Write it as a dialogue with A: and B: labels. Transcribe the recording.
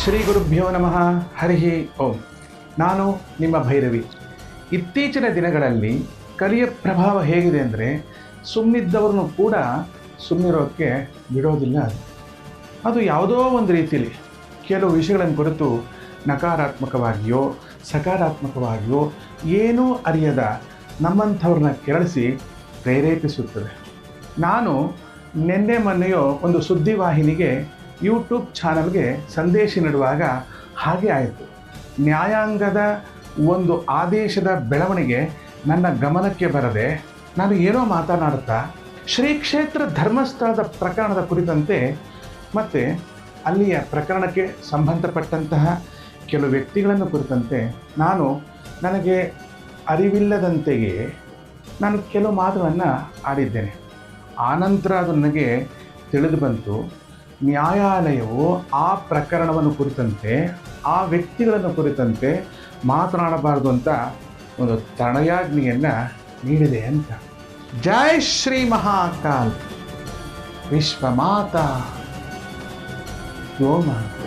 A: ಶ್ರೀ ಗುರುಭ್ಯೋ ನಮಃ. ಹರಿ ಓಂ. ನಾನು ನಿಮ್ಮ ಭೈರವಿ. ಇತ್ತೀಚಿನ ದಿನಗಳಲ್ಲಿ ಕಲಿಯ ಪ್ರಭಾವ ಹೇಗಿದೆ ಅಂದರೆ ಸುಮ್ಮನಿದ್ದವ್ರನ್ನೂ ಕೂಡ ಸುಮ್ಮನಿರೋಕ್ಕೆ ಬಿಡೋದಿಲ್ಲ. ಅದು ಯಾವುದೋ ಒಂದು ರೀತಿಯಲ್ಲಿ ಕೆಲವು ವಿಷಯಗಳನ್ನು ಕುರಿತು ನಕಾರಾತ್ಮಕವಾಗಿಯೋ ಸಕಾರಾತ್ಮಕವಾಗಿಯೋ ಏನೂ ಅರಿಯದ ನಮ್ಮಂಥವ್ರನ್ನ ಕೆರಳಿಸಿ ಪ್ರೇರೇಪಿಸುತ್ತದೆ. ನಾನು ನಿನ್ನೆ ಮೊನ್ನೆಯೋ ಒಂದು ಸುದ್ದಿವಾಹಿನಿಗೆ ಯೂಟ್ಯೂಬ್ ಚಾನಲ್ಗೆ ಸಂದೇಶ ನೀಡುವಾಗ ಹಾಗೆ ಆಯಿತು. ನ್ಯಾಯಾಂಗದ ಒಂದು ಆದೇಶದ ಬೆಳವಣಿಗೆ ನನ್ನ ಗಮನಕ್ಕೆ ಬರದೆ ನಾನು ಏನೋ ಮಾತನಾಡುತ್ತಾ ಶ್ರೀ ಕ್ಷೇತ್ರ ಧರ್ಮಸ್ಥಳದ ಪ್ರಕರಣದ ಕುರಿತಂತೆ ಮತ್ತು ಅಲ್ಲಿಯ ಪ್ರಕರಣಕ್ಕೆ ಸಂಬಂಧಪಟ್ಟಂತಹ ಕೆಲವು ವ್ಯಕ್ತಿಗಳನ್ನು ಕುರಿತಂತೆ ನನಗೆ ಅರಿವಿಲ್ಲದಂತೆಯೇ ನಾನು ಕೆಲವು ಮಾತುಗಳನ್ನು ಆಡಿದ್ದೇನೆ. ಆನಂತರ ಅದು ನನಗೆ ತಿಳಿದು ಬಂತು, ನ್ಯಾಯಾಲಯವು ಆ ಪ್ರಕರಣವನ್ನು ಕುರಿತಂತೆ ಆ ವ್ಯಕ್ತಿಗಳನ್ನು ಕುರಿತಂತೆ ಮಾತನಾಡಬಾರದು ಅಂತ ಒಂದು ತಡೆಯಾಜ್ಞೆಯನ್ನು ನೀಡಿದೆ ಅಂತ. ಜೈ ಶ್ರೀ ಮಹಾಕಾಲ್ ವಿಶ್ವಮಾತಾ ಗೋಮಾತಾ.